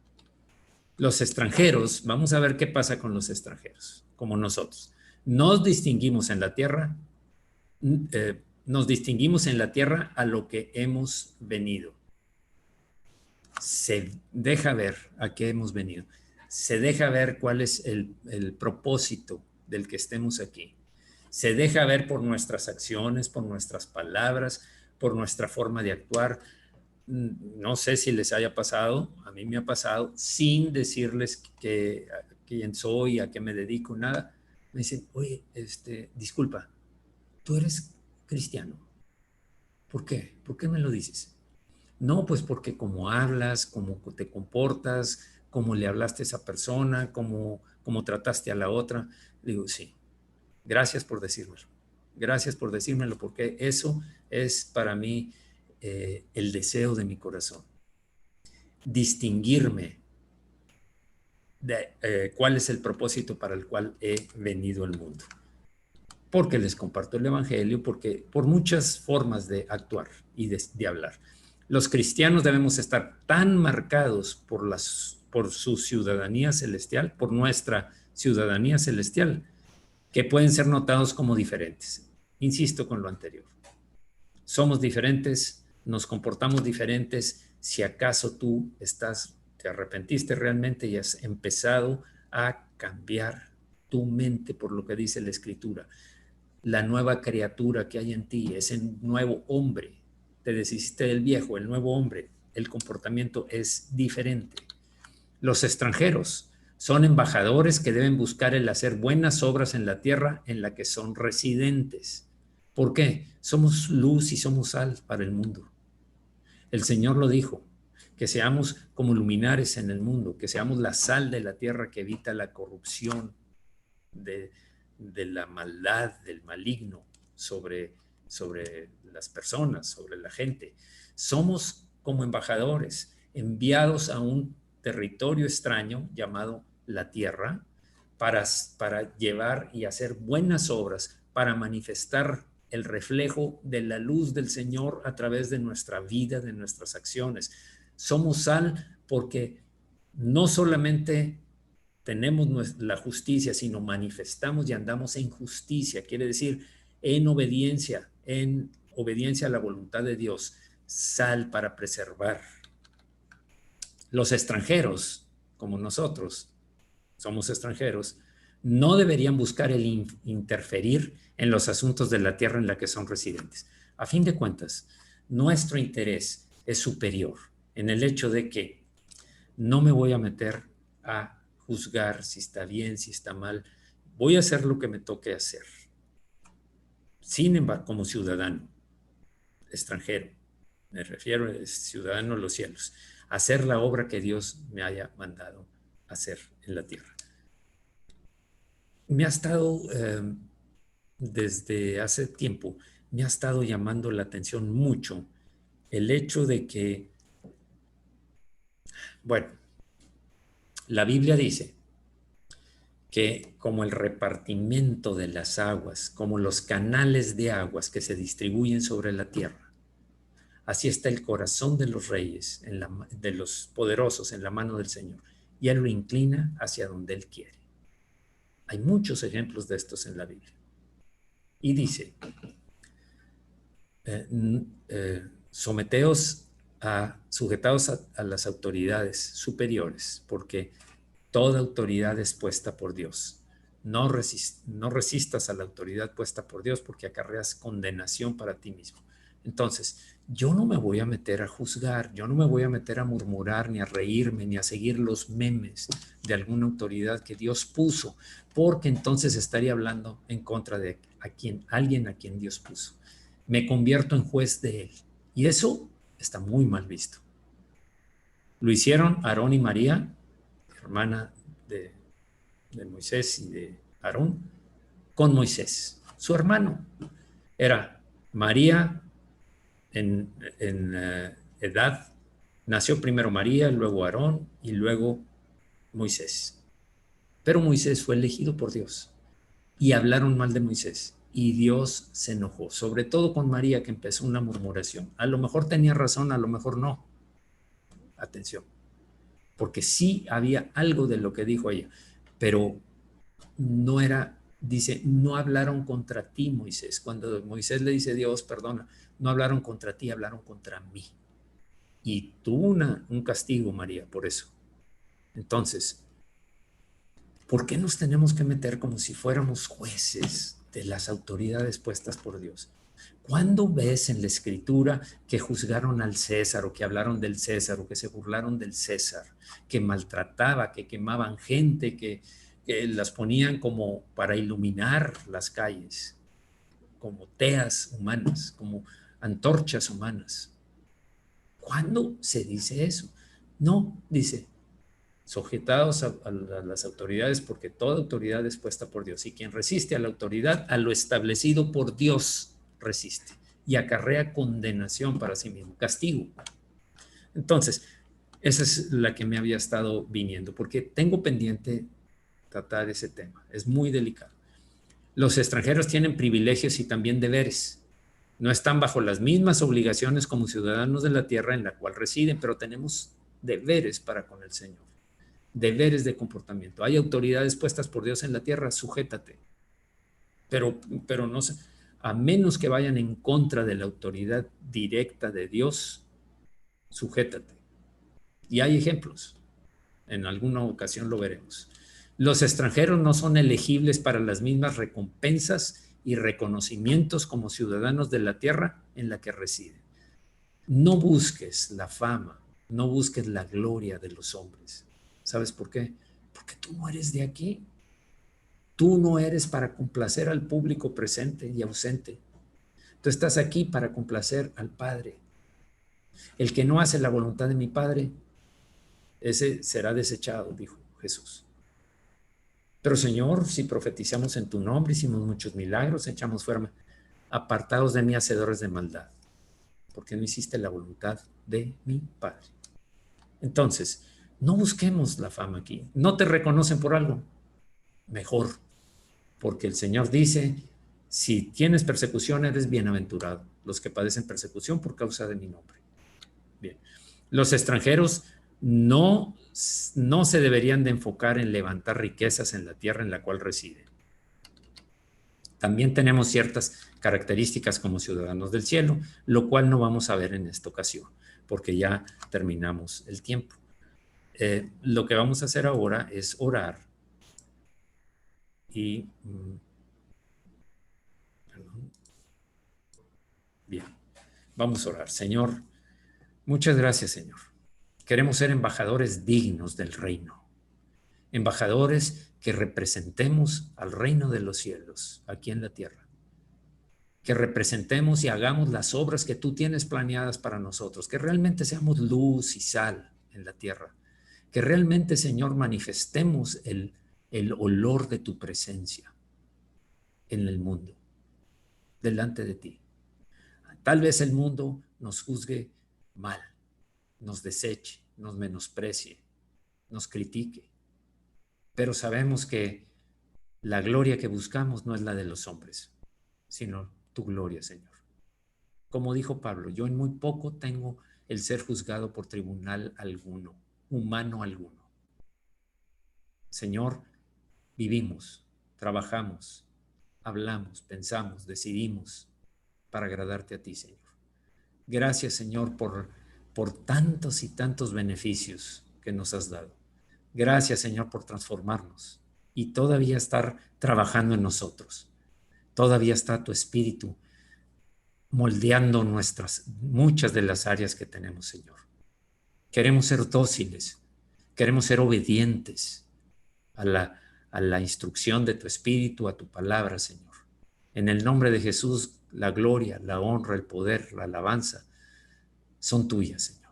Los extranjeros, vamos a ver qué pasa con los extranjeros, como nosotros. Nos distinguimos en la tierra a lo que hemos venido. Se deja ver a qué hemos venido. Se deja ver cuál es el propósito del que estemos aquí. Se deja ver por nuestras acciones, por nuestras palabras, por nuestra forma de actuar. No sé si les haya pasado, a mí me ha pasado, sin decirles quién soy, a qué me dedico, nada. Me dicen, oye, disculpa, ¿tú eres cristiano? ¿Por qué? ¿Por qué me lo dices? No, pues porque como hablas, como te comportas, cómo le hablaste a esa persona, cómo trataste a la otra. Digo, sí, gracias por decírmelo. Gracias por decírmelo, porque eso es para mí el deseo de mi corazón. Distinguirme de cuál es el propósito para el cual he venido al mundo. Porque les comparto el evangelio, porque por muchas formas de actuar y de hablar. Los cristianos debemos estar tan marcados por su ciudadanía celestial, por nuestra ciudadanía celestial, que pueden ser notados como diferentes. Insisto con lo anterior. Somos diferentes, nos comportamos diferentes. Si acaso tú te arrepentiste realmente y has empezado a cambiar tu mente por lo que dice la Escritura, la nueva criatura que hay en ti, ese nuevo hombre, te deshiciste del viejo, el nuevo hombre, el comportamiento es diferente. Los extranjeros son embajadores que deben buscar el hacer buenas obras en la tierra en la que son residentes. ¿Por qué? Somos luz y somos sal para el mundo. El Señor lo dijo, que seamos como luminares en el mundo, que seamos la sal de la tierra que evita la corrupción de la maldad, del maligno sobre las personas, sobre la gente. Somos como embajadores enviados a un territorio extraño llamado la tierra para llevar y hacer buenas obras, para manifestar el reflejo de la luz del Señor a través de nuestra vida, de nuestras acciones. Somos sal porque no solamente tenemos la justicia, sino manifestamos y andamos en justicia, quiere decir en obediencia a la voluntad de Dios, sal para preservar. Los extranjeros, como nosotros somos extranjeros, no deberían buscar el interferir en los asuntos de la tierra en la que son residentes. A fin de cuentas, nuestro interés es superior en el hecho de que no me voy a meter a juzgar si está bien, si está mal. Voy a hacer lo que me toque hacer. Sin embargo, como ciudadano extranjero, me refiero a ciudadano de los cielos, hacer la obra que Dios me haya mandado hacer en la tierra. Me ha estado desde hace tiempo me ha estado llamando la atención mucho el hecho de que, bueno, la Biblia dice que como el repartimiento de las aguas, como los canales de aguas que se distribuyen sobre la tierra, así está el corazón de los reyes, de los poderosos en la mano del Señor, y Él lo inclina hacia donde Él quiere. Hay muchos ejemplos de estos en la Biblia. Y dice, sujetaos a las autoridades superiores, porque toda autoridad es puesta por Dios. No resistas a la autoridad puesta por Dios porque acarreas condenación para ti mismo. Entonces, yo no me voy a meter a juzgar, yo no me voy a meter a murmurar, ni a reírme, ni a seguir los memes de alguna autoridad que Dios puso, porque entonces estaría hablando en contra de alguien a quien Dios puso. Me convierto en juez de él. Y eso está muy mal visto. Lo hicieron Aarón y María, hermana de Moisés y de Aarón, con Moisés. Su hermano era María en edad. Nació primero María, luego Aarón y luego Moisés. Pero Moisés fue elegido por Dios y hablaron mal de Moisés. Y Dios se enojó, sobre todo con María, que empezó una murmuración. A lo mejor tenía razón, a lo mejor no. Atención, porque sí había algo de lo que dijo ella, pero no era, dice, no hablaron contra ti, Moisés. Cuando Moisés le dice, Dios, perdona, no hablaron contra ti, hablaron contra mí. Y tuvo un castigo, María, por eso. Entonces, ¿por qué nos tenemos que meter como si fuéramos jueces de las autoridades puestas por Dios? ¿Cuándo ves en la Escritura que juzgaron al César o que hablaron del César o que se burlaron del César, que maltrataba, que quemaban gente, que las ponían como para iluminar las calles, como teas humanas, como antorchas humanas? ¿Cuándo se dice eso? No, dice, sujetados a las autoridades porque toda autoridad es puesta por Dios y quien resiste a la autoridad, a lo establecido por Dios resiste y acarrea condenación para sí mismo, castigo. Entonces, esa es la que me había estado viniendo porque tengo pendiente tratar ese tema, es muy delicado. Los extranjeros tienen privilegios y también deberes. No están bajo las mismas obligaciones como ciudadanos de la tierra en la cual residen, pero tenemos deberes para con el Señor. Deberes de comportamiento. Hay autoridades puestas por Dios en la tierra, sujétate. Pero no sé, a menos que vayan en contra de la autoridad directa de Dios, sujétate. Y hay ejemplos. En alguna ocasión lo veremos. Los extranjeros no son elegibles para las mismas recompensas y reconocimientos como ciudadanos de la tierra en la que residen. No busques la fama, no busques la gloria de los hombres. ¿Sabes por qué? Porque tú no eres de aquí. Tú no eres para complacer al público presente y ausente. Tú estás aquí para complacer al Padre. El que no hace la voluntad de mi Padre, ese será desechado, dijo Jesús. Pero Señor, si profetizamos en tu nombre, hicimos muchos milagros, echamos fuera, apartados de mí, hacedores de maldad, porque no hiciste la voluntad de mi Padre. Entonces, no busquemos la fama aquí. No te reconocen por algo, mejor, porque el Señor dice, si tienes persecución, eres bienaventurado, los que padecen persecución por causa de mi nombre. Bien, los extranjeros no se deberían de enfocar en levantar riquezas en la tierra en la cual residen. También tenemos ciertas características como ciudadanos del cielo, lo cual no vamos a ver en esta ocasión, porque ya terminamos el tiempo. Lo que vamos a hacer ahora es orar y... perdón. Bien, vamos a orar. Señor, muchas gracias, Señor. Queremos ser embajadores dignos del reino, embajadores que representemos al reino de los cielos aquí en la tierra, que representemos y hagamos las obras que tú tienes planeadas para nosotros, que realmente seamos luz y sal en la tierra, que realmente, Señor, manifestemos el olor de tu presencia en el mundo. delante de ti. Tal vez el mundo nos juzgue mal, nos deseche, nos menosprecie, nos critique, pero sabemos que la gloria que buscamos no es la de los hombres, sino tu gloria, Señor. Como dijo Pablo, yo en muy poco tengo el ser juzgado por tribunal alguno, humano alguno. Señor, vivimos, trabajamos, hablamos, pensamos, decidimos para agradarte a ti, Señor. Gracias, Señor, por tantos y tantos beneficios que nos has dado. Gracias, Señor, por transformarnos y todavía estar trabajando en nosotros. Todavía está tu espíritu moldeando muchas de las áreas que tenemos, Señor. Queremos ser dóciles, queremos ser obedientes a la instrucción de tu espíritu, a tu palabra, Señor. En el nombre de Jesús, la gloria, la honra, el poder, la alabanza son tuyas, Señor.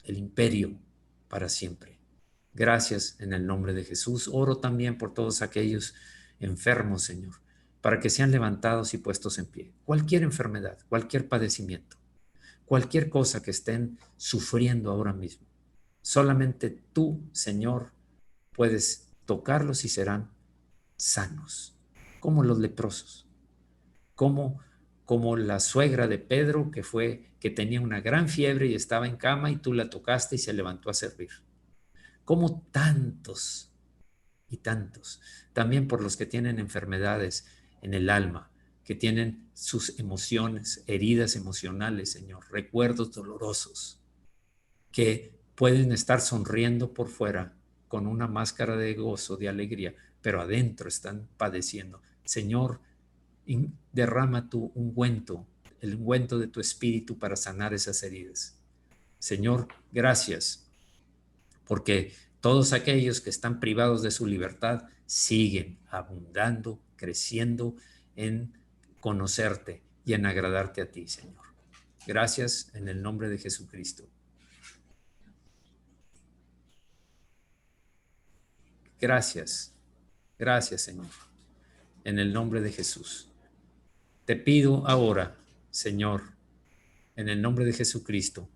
El imperio para siempre. Gracias en el nombre de Jesús. Oro también por todos aquellos enfermos, Señor, para que sean levantados y puestos en pie. Cualquier enfermedad, cualquier padecimiento, cualquier cosa que estén sufriendo ahora mismo. Solamente tú, Señor, puedes tocarlos y serán sanos, como los leprosos, como la suegra de Pedro que tenía una gran fiebre y estaba en cama y tú la tocaste y se levantó a servir. Como tantos y tantos, también por los que tienen enfermedades en el alma, que tienen sus emociones, heridas emocionales, Señor, recuerdos dolorosos, que pueden estar sonriendo por fuera con una máscara de gozo, de alegría, pero adentro están padeciendo. Señor, derrama tu ungüento, el ungüento de tu espíritu para sanar esas heridas. Señor, gracias, porque todos aquellos que están privados de su libertad siguen abundando, creciendo en conocerte y en agradarte a ti, Señor. Gracias en el nombre de Jesucristo. Gracias, gracias, Señor, en el nombre de Jesús. Te pido ahora, Señor, en el nombre de Jesucristo,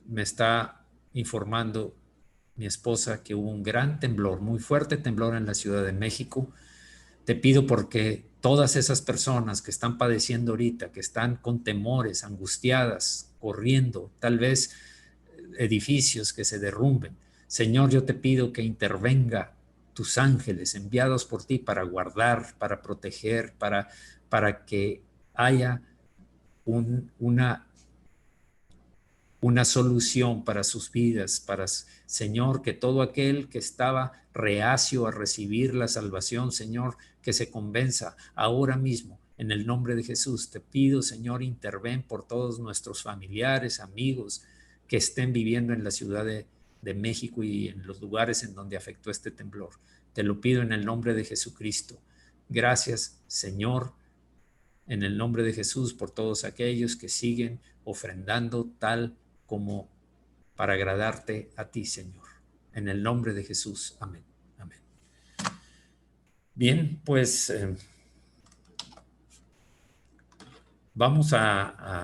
me está informando mi esposa que hubo un gran temblor, muy fuerte temblor en la Ciudad de México. Te pido porque todas esas personas que están padeciendo ahorita, que están con temores, angustiadas, corriendo, tal vez edificios que se derrumben, Señor, yo te pido que intervenga tus ángeles enviados por ti para guardar, para proteger, para que haya una solución para sus vidas, Señor, que todo aquel que estaba reacio a recibir la salvación, Señor, que se convenza ahora mismo. En el nombre de Jesús te pido, Señor, interven por todos nuestros familiares, amigos que estén viviendo en la Ciudad de México y en los lugares en donde afectó este temblor. Te lo pido en el nombre de Jesucristo. Gracias, Señor, en el nombre de Jesús, por todos aquellos que siguen ofrendando tal como para agradarte a ti, Señor. En el nombre de Jesús. Amén. Amén. Bien, pues vamos a